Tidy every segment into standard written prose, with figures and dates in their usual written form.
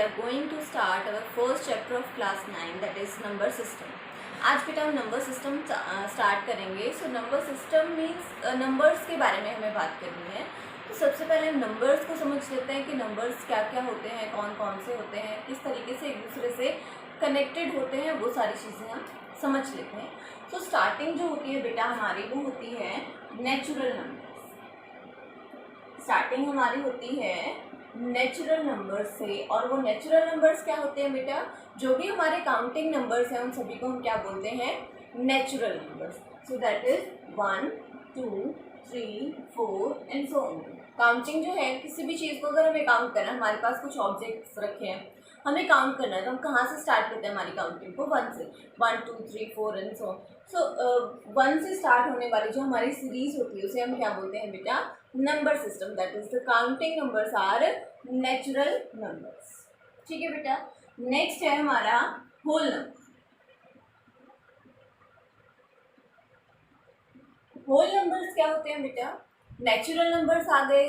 are going to start our first chapter of class 9, that is number system. आज बेटा हम number system start करेंगे. So number system means numbers के बारे में हमें बात करनी है. तो सबसे पहले हम नंबर्स को समझ लेते हैं कि नंबर्स क्या क्या होते हैं, कौन कौन से होते हैं, किस तरीके से एक दूसरे से कनेक्टेड होते हैं, वो सारी चीज़ें हम समझ लेते हैं. सो स्टार्टिंग जो होती है बेटा हमारी वो होती है नेचुरल नंबर्स. स्टार्टिंग हमारी होती है नेचुरल नंबर्स से. और वो नेचुरल नंबर्स क्या होते हैं बेटा, जो भी हमारे काउंटिंग नंबर्स हैं उन सभी को हम क्या बोलते हैं, natural numbers. So that is 1 2 3 4 and so on. Counting जो है किसी भी चीज़ को अगर हमें काउंट करना है, हमारे पास कुछ ऑब्जेक्ट्स रखे हैं, हमें काउंट करना है, तो हम कहाँ से स्टार्ट करते हैं हमारी काउंटिंग को, 1 से. 1 2 3 4 एंड सो. सो 1 से स्टार्ट होने वाली जो हमारी सीरीज होती है उसे हम क्या बोलते हैं बेटा, number system. That is the counting numbers are natural numbers. ठीक है बेटा. नेक्स्ट है हमारा होल नंबर. होल नंबर्स क्या होते हैं बेटा, नेचुरल नंबर्स आ गए,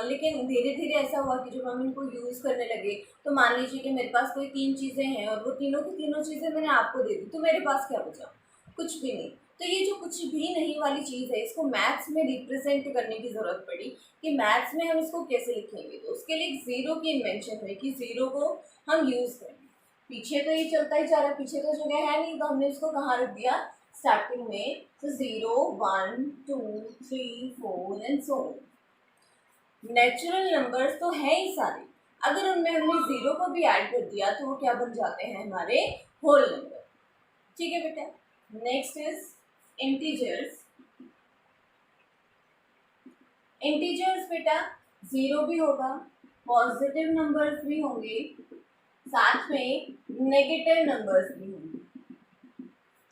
लेकिन धीरे धीरे ऐसा हुआ कि जब हम इनको यूज़ करने लगे, तो मान लीजिए कि मेरे पास कोई 3 चीज़ें हैं और वो तीनों की तीनों चीज़ें मैंने आपको दे दी, तो मेरे पास क्या बचा, कुछ भी नहीं. तो ये जो कुछ भी नहीं वाली चीज़ है, इसको मैथ्स में रिप्रेजेंट करने की ज़रूरत पड़ी कि मैथ्स में हम इसको कैसे लिखेंगे. तो उसके लिए ज़ीरो की इन्वेंशन हुई कि ज़ीरो को हम यूज़ करें. पीछे तो ये चलता ही जा रहा है, पीछे तो जगह है नहीं, तो हमने इसको कहाँ रख दिया, स्टार्टिंग में. तो 0 1 2 3 4 एंड सो. नेचुरल नंबर्स तो है ही सारे, अगर उनमें हमने ज़ीरो को भी ऐड कर दिया तो वो क्या बन जाते हैं, हमारे होल नंबर. ठीक है बेटा. Next is integers. इंटीजर्स बेटा ज़ीरो भी होगा, पॉजिटिव नंबर्स भी होंगे, साथ में नेगेटिव नंबर्स भी होंगे.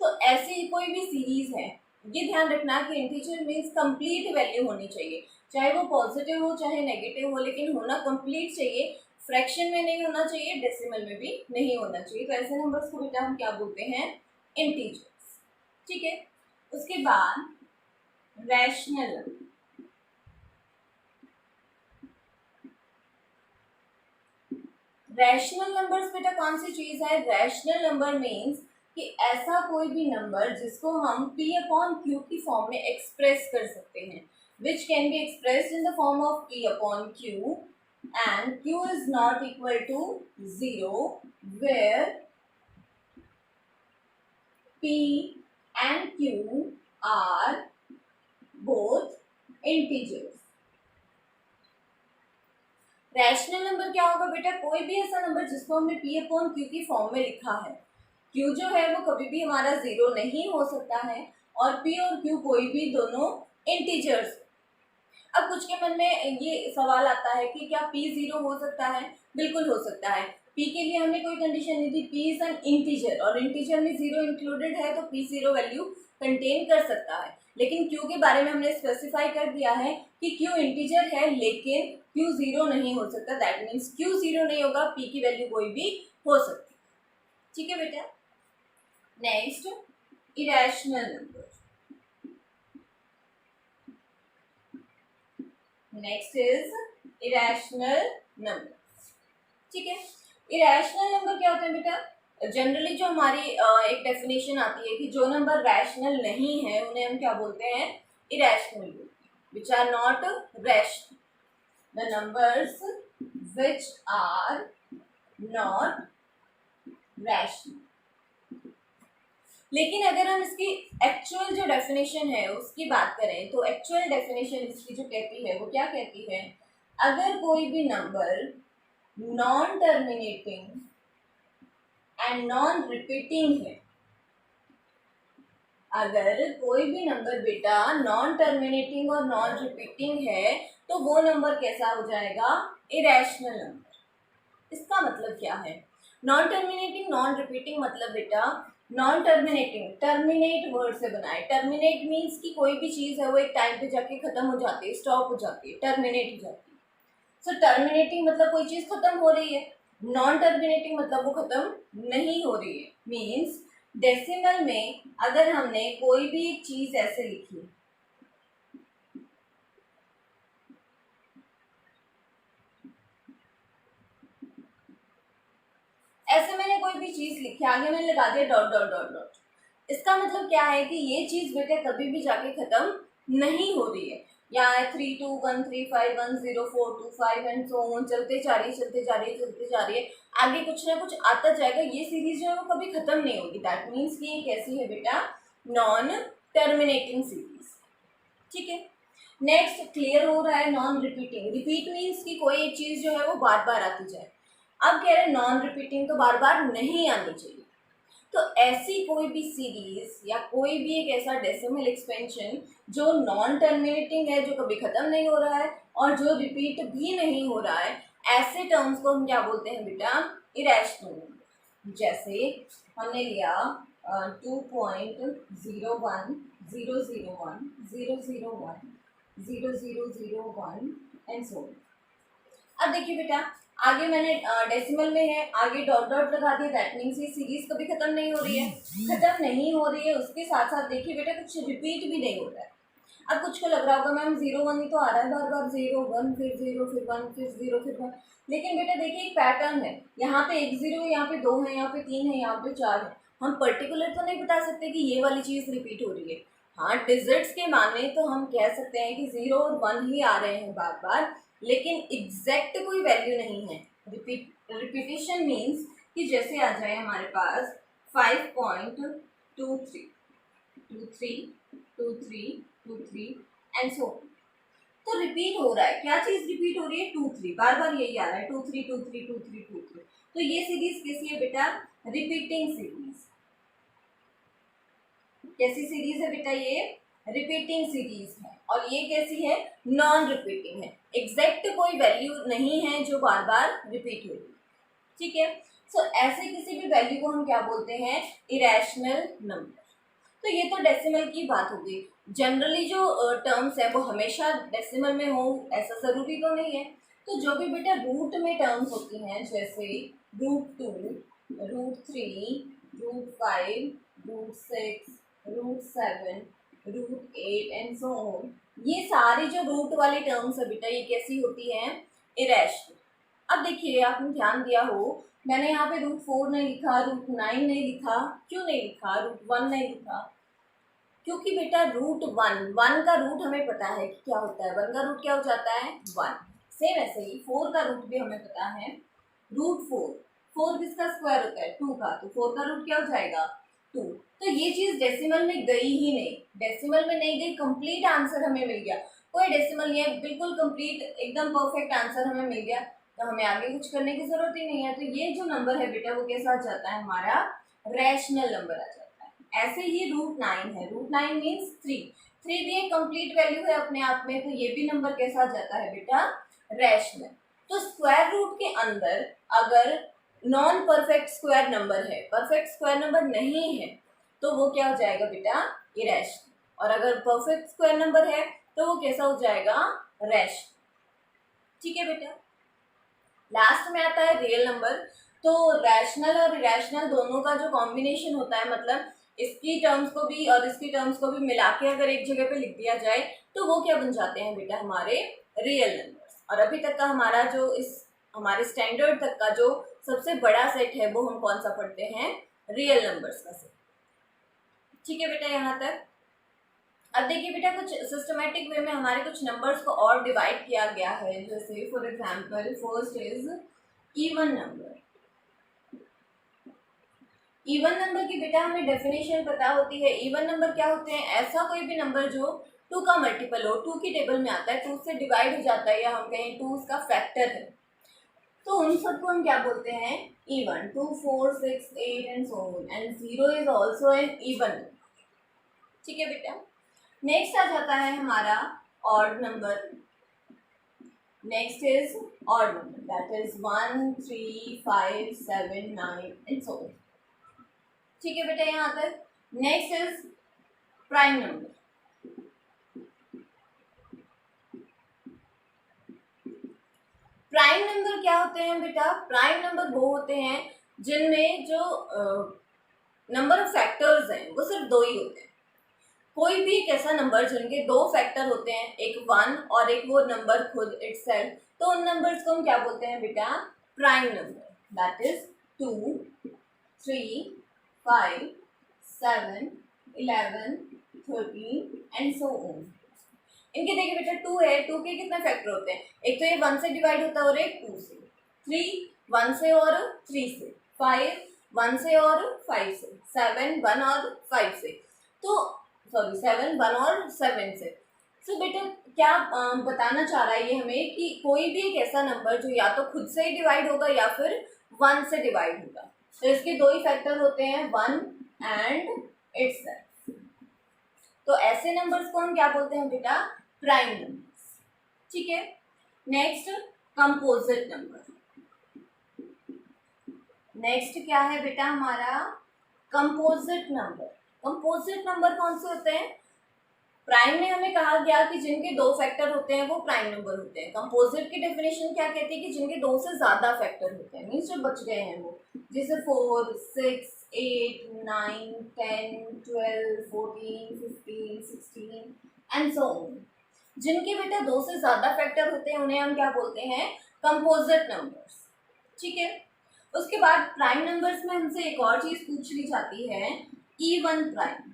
तो ऐसी कोई भी सीरीज है, ये ध्यान रखना कि इंटीजर मीन्स कंप्लीट वैल्यू होनी चाहिए, चाहे वो पॉजिटिव हो चाहे नेगेटिव हो, लेकिन होना कंप्लीट चाहिए. फ्रैक्शन में नहीं होना चाहिए, डेसिमल में भी नहीं होना चाहिए. तो ऐसे नंबर्स को बेटा हम क्या बोलते हैं, इंटीजर्स. ठीक है. उसके बाद रैशनल नंबर. रैशनल नंबर्स बेटा कौन सी चीज है, रैशनल नंबर मीन्स कि ऐसा कोई भी नंबर जिसको हम p अपॉन q की फॉर्म में एक्सप्रेस कर सकते हैं, which can be expressed in the form of p upon q and q is not equal to 0 where p and q are both integers. Rational number क्या होगा बेटा, कोई भी ऐसा नंबर जिसको हमने p अपॉन q की फॉर्म में लिखा है. q जो है वो कभी भी हमारा 0 नहीं हो सकता है, और p और q कोई भी दोनों इंटीजर्स. अब कुछ के मन में ये सवाल आता है कि क्या p 0 हो सकता है, बिल्कुल हो सकता है. p के लिए हमने कोई कंडीशन नहीं दी, p इज एन इंटीजर और इंटीजर में 0 इंक्लूडेड है, तो p 0 वैल्यू कंटेन कर सकता है. लेकिन q के बारे में हमने स्पेसिफाई कर दिया है कि q इंटीजर है लेकिन q 0 नहीं हो सकता. दैट मीन्स q 0 नहीं होगा, p की वैल्यू कोई भी हो सकती है. ठीक है बेटा. Next irrational number. Next is irrational number. ठीक है. इरेशनल नंबर क्या होता है बेटा, जनरली जो हमारी एक डेफिनेशन आती है कि जो नंबर रैशनल नहीं है उन्हें हम क्या बोलते हैं, irrational, which are not rational. The numbers which are not rational. लेकिन अगर हम इसकी एक्चुअल जो डेफिनेशन है उसकी बात करें, तो एक्चुअल डेफिनेशन इसकी जो कहती है वो क्या कहती है, अगर कोई भी number non terminating and non repeating है, अगर कोई भी नंबर बेटा नॉन टर्मिनेटिंग और नॉन रिपीटिंग है, तो वो नंबर कैसा हो जाएगा, इरेशनल नंबर. इसका मतलब क्या है, नॉन टर्मिनेटिंग नॉन रिपीटिंग मतलब बेटा, नॉन टर्मिनेटिंग टर्मिनेट वर्ड से बना है. टर्मिनेट मीन्स कि कोई भी चीज़ है वो एक टाइम पे जाके खत्म हो जाती है, स्टॉप हो जाती है, टर्मिनेट हो जाती है. सो टर्मिनेटिंग मतलब कोई चीज़ खत्म हो रही है, नॉन टर्मिनेटिंग मतलब वो खत्म नहीं हो रही है. मीन्स डेसिमल में अगर हमने कोई भी एक चीज़ ऐसे लिखी, कोई भी चीज़ लिखी है, आगे मैंने लगा दिया डॉट डॉट डॉट डॉट। इसका मतलब क्या है कि ये चीज़ बेटा कभी भी जाके ख़त्म नहीं हो रही है। यहाँ 321351042 एंड सो ऑन, चलते जा रही है चलते जा रही है चलते जा रही है, आगे कुछ ना कुछ आता जाएगा। ये सीरीज जो है वो कभी ख़त्म नहीं होगी। दैट मीन्स कि ये कैसी है बेटा, नॉन टर्मिनेटिंग सीरीज। ठीक है, नेक्स्ट क्लियर हो रहा है। नॉन रिपीटिंग, रिपीट मीन्स कि कोई एक चीज़ जो है वो बार बार आती जाए। अब कह रहे हैं नॉन रिपीटिंग, तो बार बार नहीं आनी चाहिए। तो ऐसी कोई भी सीरीज या कोई भी एक ऐसा डेसिमल एक्सपेंशन जो नॉन टर्मिनेटिंग है, जो कभी ख़त्म नहीं हो रहा है और जो रिपीट भी नहीं हो रहा है, ऐसे टर्म्स को हम क्या बोलते हैं बेटा, इरेशनल नंबर। जैसे हमने लिया 2.01001001001 एंड सो। अब देखिए बेटा, आगे मैंने डेसिमल में है, आगे डॉट डॉट लगा दिया। दैट मीन्स ये सीरीज कभी खत्म नहीं हो रही है, खत्म नहीं हो रही है। उसके साथ साथ देखिए बेटा कुछ रिपीट भी नहीं हो रहा है। अब कुछ को लग रहा होगा मैम 0 1 ही तो आ रहा है बार बार, 0 1 फिर 0 फिर 1 फिर 0 फिर 1, लेकिन बेटा देखिए एक पैटर्न है। यहाँ पे 1 0 है, यहाँ पे 2 है, यहाँ पे 3 है, यहाँ पे 4 है। हम पर्टिकुलर तो नहीं बता सकते कि ये वाली चीज़ रिपीट हो रही है। हाँ, डिजिट्स के माने तो हम कह सकते हैं कि 0 और 1 ही आ रहे हैं बार बार, लेकिन एग्जैक्ट कोई वैल्यू नहीं है। रिपीटिशन मीन्स कि जैसे आ जाए हमारे पास 5.23 23 23 23 एंड सो। तो रिपीट हो रहा है, क्या चीज़ रिपीट हो रही है, 2 3, बार बार यही आ रहा है 2 3 2 3 2 3 2 3। तो ये सीरीज कैसी है बेटा, रिपीटिंग सीरीज। कैसी सीरीज है बेटा, ये रिपीटिंग सीरीज है। और ये कैसी है, नॉन रिपीटिंग है। एग्जैक्ट कोई वैल्यू नहीं है जो बार बार रिपीट हो रही है। ठीक है, सो ऐसे किसी भी वैल्यू को हम क्या बोलते हैं, इरेशनल नंबर। तो ये तो डेसिमल की बात हो गई। जनरली जो टर्म्स है वो हमेशा डेसिमल में हो ऐसा ज़रूरी तो नहीं है। तो जो भी बेटा रूट में टर्म्स होती हैं, जैसे √2, √3, √5, √6, √7, √8 एंड सो ऑन, ये सारी जो रूट वाली टर्म्स है बेटा, ये कैसी होती हैं, इरेशनल। अब देखिए आपने ध्यान दिया हो, मैंने यहाँ पे √4 नहीं लिखा, √9 नहीं लिखा। क्यों नहीं लिखा, √1 नहीं लिखा? क्योंकि बेटा √1 का रूट हमें पता है कि क्या होता है। 1 का रूट क्या हो जाता है, 1। सेम ऐसे ही 4 का रूट भी हमें पता है, √4। 4 किसका स्क्वायर होता है, 2 का, तो 4 का रूट क्या हो जाएगा, 2। तो ये चीज़ डेसिमल में गई ही नहीं, डेसिमल में नहीं गई, कंप्लीट आंसर हमें मिल गया। कोई डेसिमल नहीं है, बिल्कुल कंप्लीट एकदम परफेक्ट आंसर हमें मिल गया। तो हमें आगे कुछ करने की जरूरत ही नहीं है। तो ये जो नंबर है बेटा वो कैसा आ जाता है, हमारा रैशनल नंबर आ जाता है। ऐसे ही √9 है, √9 मीन्स 3 भी एक कंप्लीट वैल्यू है अपने आप में, तो ये भी नंबर कैसा आ जाता है बेटा, रैशनल। तो स्क्वायर रूट के अंदर अगर नॉन परफेक्ट स्क्वायर नंबर है, परफेक्ट स्क्वायर नंबर नहीं है, तो वो क्या हो जाएगा बेटा, इरेशनल। और अगर परफेक्ट स्क्वायर नंबर है तो वो कैसा हो जाएगा, रैशनल। ठीक है बेटा, लास्ट में आता है रियल नंबर। तो रैशनल और इरेशनल दोनों का जो कॉम्बिनेशन होता है, मतलब इसकी टर्म्स को भी और इसकी टर्म्स को भी मिला के अगर एक जगह पे लिख दिया जाए तो वो क्या बन जाते हैं बेटा, हमारे रियल नंबर्स। और अभी तक का हमारा जो इस हमारे स्टैंडर्ड तक का जो सबसे बड़ा सेट है वो हम कौन सा पढ़ते हैं, रियल नंबर्स का सेट। ठीक है बेटा, यहाँ तक। अब देखिए बेटा, कुछ सिस्टमेटिक वे में हमारे कुछ नंबर्स को और डिवाइड किया गया है। जैसे for example first is even number. Even number की बेटा हमें डेफिनेशन पता होती है। इवन नंबर क्या होते हैं, ऐसा कोई भी नंबर जो 2 का मल्टीपल हो, 2 की टेबल में आता है, 2 से डिवाइड हो जाता है, या हम कहें 2 उसका फैक्टर है, तो उन सबको हम क्या बोलते हैं, even. 2 4 6 8 and so on, and 0 is also an even. ठीक है बेटा, नेक्स्ट आ जाता है हमारा odd number. Next is odd number, that is 1 3 5 7 9 and so on. ठीक है बेटा, यहाँ तक। Next is prime number. Prime number क्या होते हैं बेटा, प्राइम नंबर वो होते हैं जिनमें जो नंबर ऑफ फैक्टर्स हैं वो सिर्फ 2 ही होते हैं। कोई भी एक ऐसा नंबर जिनके 2 फैक्टर होते हैं, एक 1 और एक वो नंबर खुद इटसेल्फ, तो उन नंबर्स को हम क्या बोलते हैं बेटा, prime number. That is 2 3, 5, 7, 11, 13 and so on. इनके देखिए बेटा 2 है, 2 के कितने फैक्टर होते हैं? एक तो ये 1 से डिवाइड होता है और एक 2 से, 3 1 से और 3 से, 5 1 से और 5 से, 7 1 और 5 से, तो सॉरी 7 1 और 7 से। तो बेटा क्या बताना चाह रहा है ये हमें कि कोई भी एक ऐसा नंबर जो या तो खुद से ही डिवाइड होगा या फिर 1 से डिवाइड होगा। तो इसके दो ही फैक्टर होते हैं, 1 एंड इट्सेल्फ। तो ऐसे नंबर्स को हम क्या बोलते हैं बेटा? Prime numbers. ठीक है, नेक्स्ट कंपोजिट नंबर। नेक्स्ट क्या है बेटा हमारा? Composite number. कंपोजिट नंबर कौन से होते हैं? प्राइम में हमें कहा गया कि जिनके दो फैक्टर होते हैं वो प्राइम नंबर होते हैं। कंपोजिट की डेफिनेशन क्या कहती है? कि जिनके दो से ज्यादा फैक्टर होते हैं, मीन्स जो बच गए हैं वो, जैसे 4 6 8 9 10 12 14 15 16 एंड सो ऑन। जिनके बेटा दो से ज्यादा फैक्टर होते हैं उन्हें हम क्या बोलते हैं? Composite numbers. ठीक है, उसके बाद प्राइम नंबर्स में हमसे एक और चीज पूछ ली जाती है, even prime.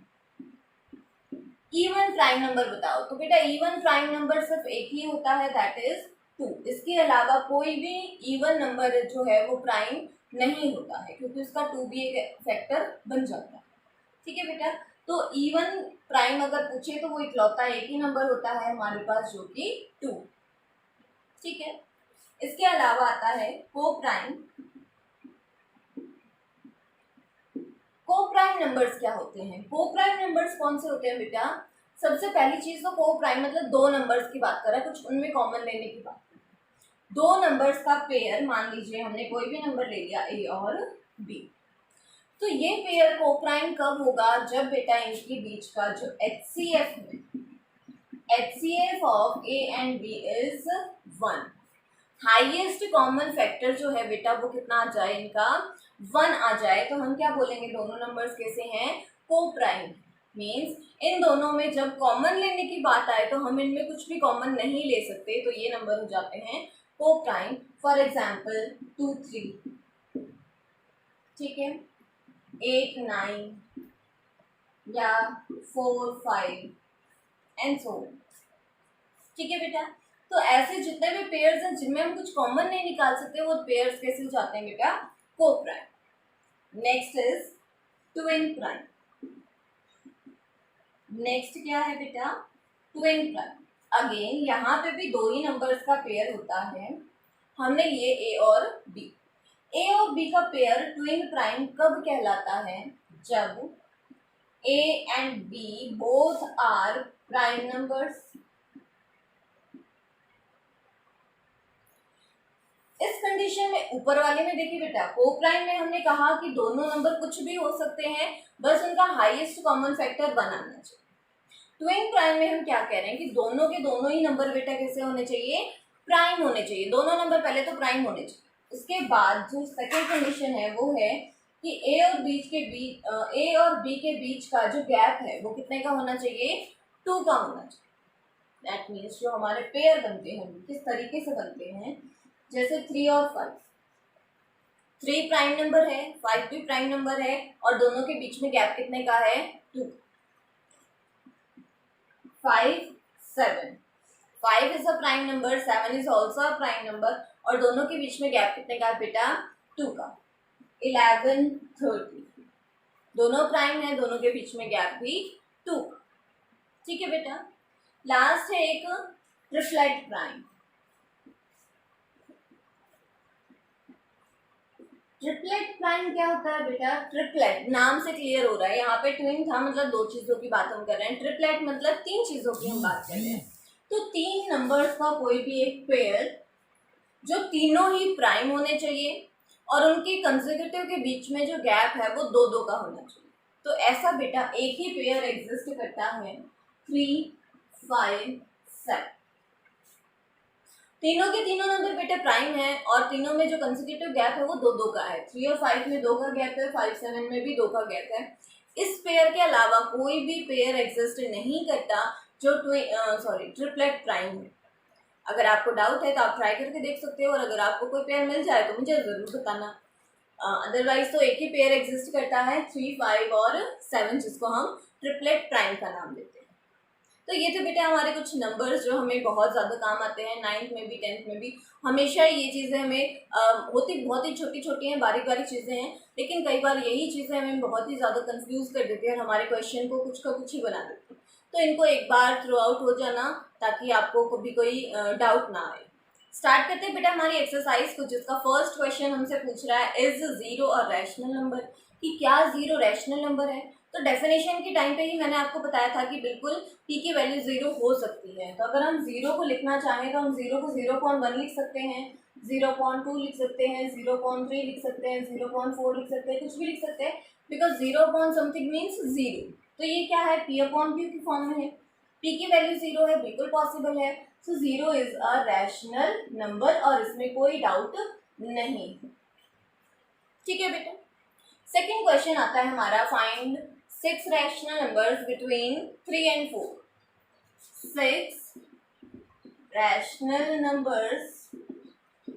Even prime number बताओ। तो बेटा इवन प्राइम नंबर सिर्फ एक ही होता है, दैट इज 2। इसके अलावा कोई भी इवन नंबर जो है वो प्राइम नहीं होता है, क्योंकि उसका 2 भी एक फैक्टर बन जाता है। ठीक है बेटा, तो इवन प्राइम अगर पूछे तो वो इकलौता एक ही नंबर होता है हमारे पास, जो कि 2। ठीक है, इसके अलावा आता है को प्राइम। को प्राइम नंबर्स क्या होते हैं? को प्राइम नंबर्स कौन से होते हैं बेटा? सबसे पहली चीज तो को प्राइम मतलब दो नंबर्स की बात कर रहा है, कुछ उनमें कॉमन लेने की बात कर रहा है। दो नंबर्स का पेयर, मान लीजिए हमने कोई भी नंबर ले लिया ए और बी, तो ये पेयर को प्राइम कब होगा? जब बेटा इनके बीच का जो HCF में HCF of a and b is 1। Highest common factor जो है बेटा वो कितना आ जाए? इनका 1 आ जाए, तो हम क्या बोलेंगे? दोनों नंबर्स कैसे हैं? को प्राइम। मीन्स इन दोनों में जब कॉमन लेने की बात आए तो हम इनमें कुछ भी कॉमन नहीं ले सकते, तो ये नंबर हो जाते हैं को प्राइम। फॉर एग्जाम्पल 2 3, ठीक है, 8 9 या 4 5 एंड सो। ठीक है बेटा, तो ऐसे जितने भी पेयर्स हैं जिनमें हम कुछ कॉमन नहीं निकाल सकते वो पेयर्स कैसे हो जाते हैं बेटा? को prime. Next is twin prime. Next क्या है बेटा? Twin prime. अगेन यहाँ पे भी दो ही नंबर्स का पेयर होता है, हमने लिए ए और बी। ए और बी का पेयर ट्विन प्राइम कब कहलाता है? जब a and b both are prime numbers. इस कंडीशन में ऊपर वाले में देखिए बेटा, को प्राइम में हमने कहा कि दोनों नंबर कुछ भी हो सकते हैं, बस उनका हाईएस्ट कॉमन फैक्टर बनाना चाहिए। ट्विन प्राइम में हम क्या कह रहे हैं कि दोनों के दोनों ही नंबर बेटा कैसे होने चाहिए? प्राइम होने चाहिए। दोनों नंबर पहले तो प्राइम होने चाहिए। उसके बाद जो सेकेंड कंडीशन है वो है कि ए और बी के बीच का जो गैप है वो कितने का होना चाहिए? 2 का होना चाहिए। दैट मीन्स जो हमारे पेयर बनते हैं किस तरीके से बनते हैं, जैसे 3 और 5। 3 प्राइम नंबर है, 5 भी प्राइम नंबर है, और दोनों के बीच में गैप कितने का है? 2। 5 7, 5 is a prime number, 7 is also a prime number, और दोनों के बीच में गैप कितने का है बेटा? 2 का। 11 30, दोनों प्राइम है, दोनों के बीच में गैप भी 2 का। ठीक है बेटा, लास्ट है एक ट्रिपलेट प्राइम। ट्रिपलेट प्राइम क्या होता है बेटा? ट्रिपलेट नाम से क्लियर हो रहा है, यहाँ पे ट्विन था मतलब दो चीजों की बात हम कर रहे हैं, ट्रिपलेट मतलब 3 चीजों की हम बात कर रहे हैं। तो 3 नंबर्स का कोई भी एक पेयर जो तीनों ही प्राइम होने चाहिए और उनके कंसेक्यूटिव के बीच में जो गैप है वो 2 का होना चाहिए। तो ऐसा बेटा एक ही पेयर एग्जिस्ट करता है 3 5 7। तीनों के तीनों नंबर बेटा प्राइम है और तीनों में जो कंसेक्यूटिव गैप है वो 2 का है। 3 और 5 में 2 का गैप है, 5 7 में भी 2 का गैप है। इस पेयर के अलावा कोई भी पेयर एग्जिस्ट नहीं करता जो ट्रिपलेट प्राइम है। अगर आपको डाउट है तो आप ट्राई करके देख सकते हो, और अगर आपको कोई पेयर मिल जाए तो मुझे ज़रूर बताना। अदरवाइज तो एक ही पेयर एग्जिस्ट करता है 3, 5 और 7, जिसको हम ट्रिपलेट प्राइम का नाम देते हैं। तो ये थे बेटा हमारे कुछ नंबर्स जो हमें बहुत ज़्यादा काम आते हैं, 9th में भी 10th में भी। हमेशा ये चीज़ें हमें होती बहुत ही छोटी छोटी हैं, बारीक बारीक चीज़ें हैं, लेकिन कई बार यही चीज़ें हमें बहुत ही ज़्यादा कंफ्यूज कर देती है और हमारे क्वेश्चन को कुछ का कुछ ही बना देती है। तो इनको एक बार थ्रू आउट हो जाना, ताकि आपको कभी कोई डाउट ना आए। स्टार्ट करते हैं बेटा हमारी एक्सरसाइज को, जिसका फर्स्ट क्वेश्चन हमसे पूछ रहा है, is zero a rational number, कि क्या जीरो रैशनल नंबर है। तो डेफिनेशन के टाइम पे ही मैंने आपको बताया था कि बिल्कुल p की वैल्यू जीरो हो सकती है। तो अगर हम जीरो को लिखना चाहें तो हम जीरो को 0.1 लिख सकते हैं, 0.2 लिख सकते हैं, 0.3 लिख सकते हैं, 0.4 लिख सकते हैं, कुछ भी लिख सकते हैं, बिकॉज 0 समथिंग मीन्स जीरो। तो ये क्या है, p अपॉन क्यू की फॉर्म में है, p की वैल्यू जीरो है, बिल्कुल पॉसिबल है। So zero is a rational number और इसमें कोई डाउट नहीं। ठीक है बेटा, सेकेंड क्वेश्चन आता है हमारा, find 6 rational numbers between 3 and 4। 6 rational numbers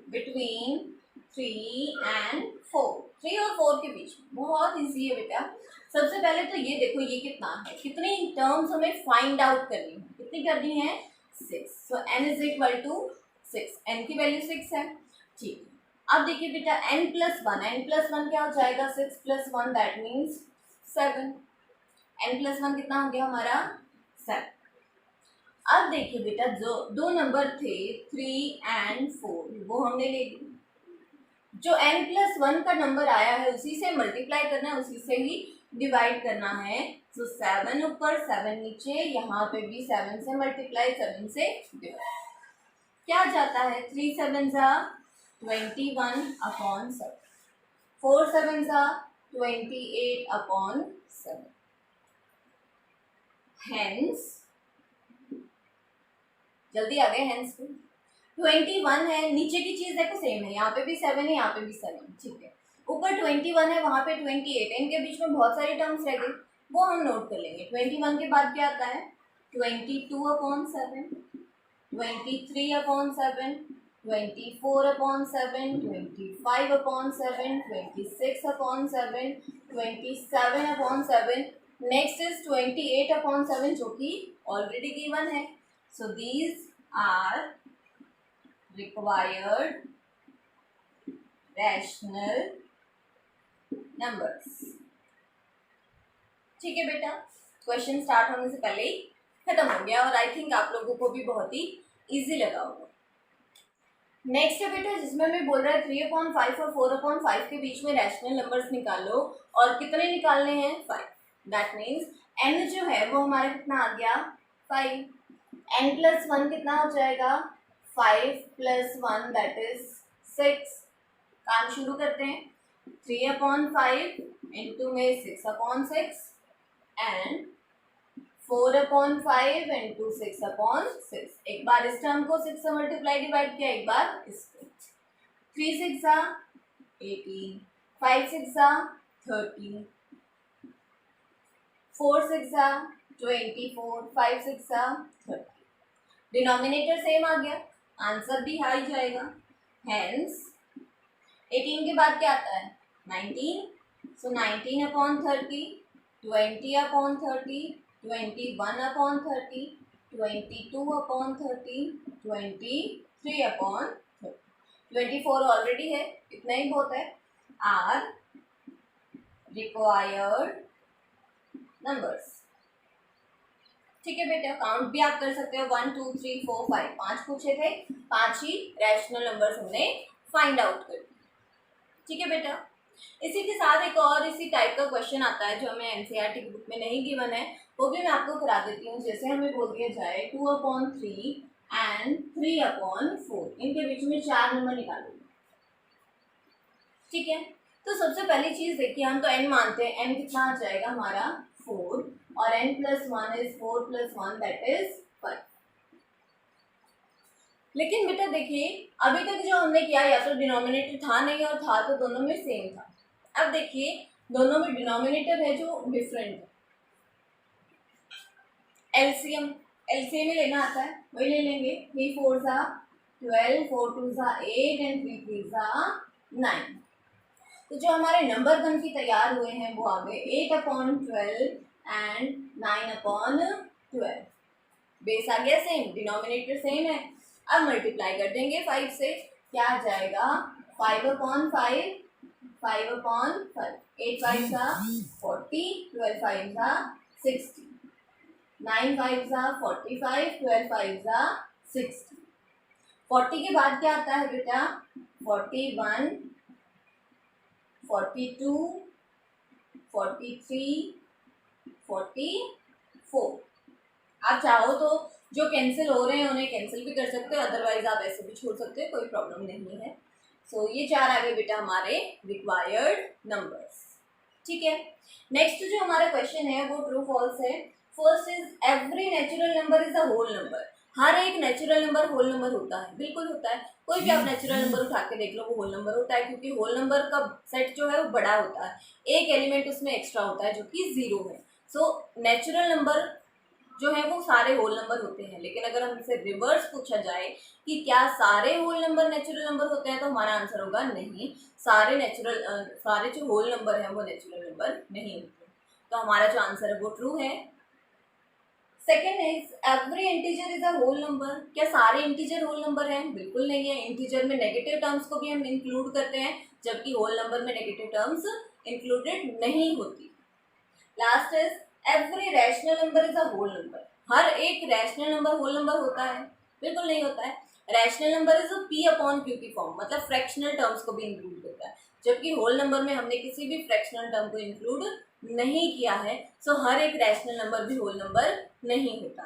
between 3 and 4, 3 और 4 के बीच। बहुत इजी है बेटा। सबसे पहले तो ये देखो ये कितना है, कितनी टर्म्स हमें फाइंड आउट करनी है, कितनी करनी है, 6। So n is equal to 6, n की वैल्यू 6 है। ठीक है, अब देखिए बेटा n प्लस वन क्या हो जाएगा, 6 + 1 दैट मीन्स 7। n प्लस 1 कितना हो गया हमारा, 7। अब देखिए बेटा जो दो नंबर थे 3 and 4 वो हमने ले लिए, जो n प्लस 1 का नंबर आया है उसी से मल्टीप्लाई करना है, उसी से ही डिवाइड करना है। तो 7 ऊपर 7 नीचे, यहाँ पे भी 7 से मल्टीप्लाई, 7 से डिवाइड, क्या जाता है, 3 7 जा 21/7, 4 7 जा 28/7। हेंस, जल्दी आ गए, हेंस पे 21 है, नीचे की चीज देखो सेम है, यहाँ पे भी 7 है, यहाँ पे भी 7, ठीक है। ऊपर 21 है, वहाँ पे 28 है, इनके बीच में बहुत सारी टर्म्स रह गई, वो हम नोट कर लेंगे। 21 के बाद क्या आता है, 22/7, 23/7, 24/7, 25/7, 26/7, 27/7, नेक्स्ट इज 28/7 जो कि ऑलरेडी गिवन है। So these are required rational numbers। ठीक है बेटा, क्वेश्चन स्टार्ट होने से पहले ही खत्म हो गया और आई थिंक आप लोगों को भी बहुत ही इजी लगा होगा। नेक्स्ट है बेटा, जिसमें हमें बोल रहा है 3/5 और 4/5 के बीच में रैशनल नंबर्स निकालो, और कितने निकालने हैं, 5। दैट मीन्स n जो है वो हमारा कितना आ गया, 5। n प्लस 1 कितना हो जाएगा, 5 + 1 दैट इज 6। काम शुरू करते हैं, 3/5 इंटू में 6/6 एंड 4/5 इंटू 6/6। एक बार इस टर्म को 6 से मल्टीप्लाई डिवाइड किया, एक बार इसको। 3 6 18, 5 6 30, 4 6 24, 5 6 30। डिनोमिनेटर सेम आ गया, आंसर भी हाई जाएगा। हेंस 18 के बाद क्या आता है, 19। सो 19/30, 20/30, 21/30, 22/30, 23/30, 24 ऑलरेडी है, इतना ही बहुत है। Are required numbers. ठीक है बेटा, काउंट भी आप कर सकते हो, 1 2 3 4 5, 5 पूछे थे, 5 ही रैशनल नंबर्स हमने फाइंड आउट कर दिए। ठीक है बेटा, इसी के साथ एक और इसी टाइप का क्वेश्चन आता है जो हमें एनसीईआरटी की बुक में नहीं गिवन है, वो भी मैं आपको करा देती हूँ। जैसे हमें बोल दिया जाए 2/3 and 3/4, इनके बीच में 4 नंबर निकालो। ठीक है, तो सबसे पहली चीज देखिए, हम तो n मानते हैं, n कितना आ जाएगा हमारा 4, और n + 1 इज 4 + 1 दैट इज 5। लेकिन बेटा देखिए, अभी तक जो हमने किया, या तो डिनोमिनेटर था नहीं और था तो दोनों में सेम था। अब देखिए दोनों में डिनोमिनेटर है जो डिफरेंट है। एलसीएम ही लेना आता है, वही ले लेंगे। 3 4 12, 4 2 8 एंड 3 3 9। तो तो जो हमारे नंबर बन के तैयार हुए हैं वो आ गए 8/12 एंड 9/12। बेस आ गया सेम, डिनोमिनेटर सेम है। अब मल्टीप्लाई कर देंगे 5 से, क्या आ जाएगा 5/5, 5/5, 8 5 जा 40, 12 5 जा 60, 9 5 जा 45, 12 5 जा 60। 40 के बाद क्या आता है बेटा 41, 42, 43, 44। आप चाहो तो जो कैंसिल हो रहे हैं उन्हें कैंसिल भी कर सकते हो, अदरवाइज आप ऐसे भी छोड़ सकते हो, कोई प्रॉब्लम नहीं है। सो ये 4 आ गए बेटा हमारे रिक्वायर्ड नंबर्स। ठीक है, नेक्स्ट जो हमारा क्वेश्चन है वो ट्रू फॉल्स है। First is every natural number is a whole number. हर एक नेचुरल नंबर होल नंबर होता है, बिल्कुल होता है। कोई भी आप नेचुरल नंबर उठा के देख लो वो होल नंबर होता है, क्योंकि होल नंबर का सेट जो है वो बड़ा होता है, एक एलिमेंट उसमें एक्स्ट्रा होता है जो कि 0 है। सो नेचुरल नंबर जो है वो सारे होल नंबर होते हैं। लेकिन अगर हमसे रिवर्स पूछा जाए कि क्या सारे होल नंबर नेचुरल नंबर होते हैं, तो हमारा आंसर होगा नहीं, सारे जो होल नंबर हैं वो नेचुरल नंबर नहीं होते। तो हमारा जो आंसर है वो ट्रू है। Second is every integer is a whole number. क्या सारे इंटीजर होल नंबर हैं? बिल्कुल नहीं है। इंटीजर में नेगेटिव टर्म्स को भी हम इंक्लूड करते हैं, जबकि होल नंबर में नेगेटिव टर्म्स इंक्लूडेड नहीं होती। Last is every rational number is a whole number. हर एक रैशनल नंबर होल नंबर होता है? बिल्कुल नहीं होता है। रैशनल नंबर इज P/Q की फॉर्म, मतलब फ्रैक्शनल टर्म्स को भी इंक्लूड करता है, जबकि होल नंबर में हमने किसी भी फ्रैक्शनल टर्म को इंक्लूड नहीं किया है। सो हर एक रैशनल नंबर भी होल नंबर नहीं होता।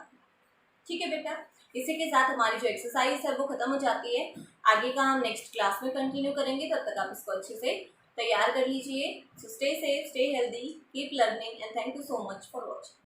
ठीक है बेटा, इसी के साथ हमारी जो एक्सरसाइज है वो खत्म हो जाती है। आगे का हम नेक्स्ट क्लास में कंटिन्यू करेंगे, तब तक आप इसको अच्छे से तैयार कर लीजिए। So stay safe, stay healthy, keep learning and thank you so much for watching.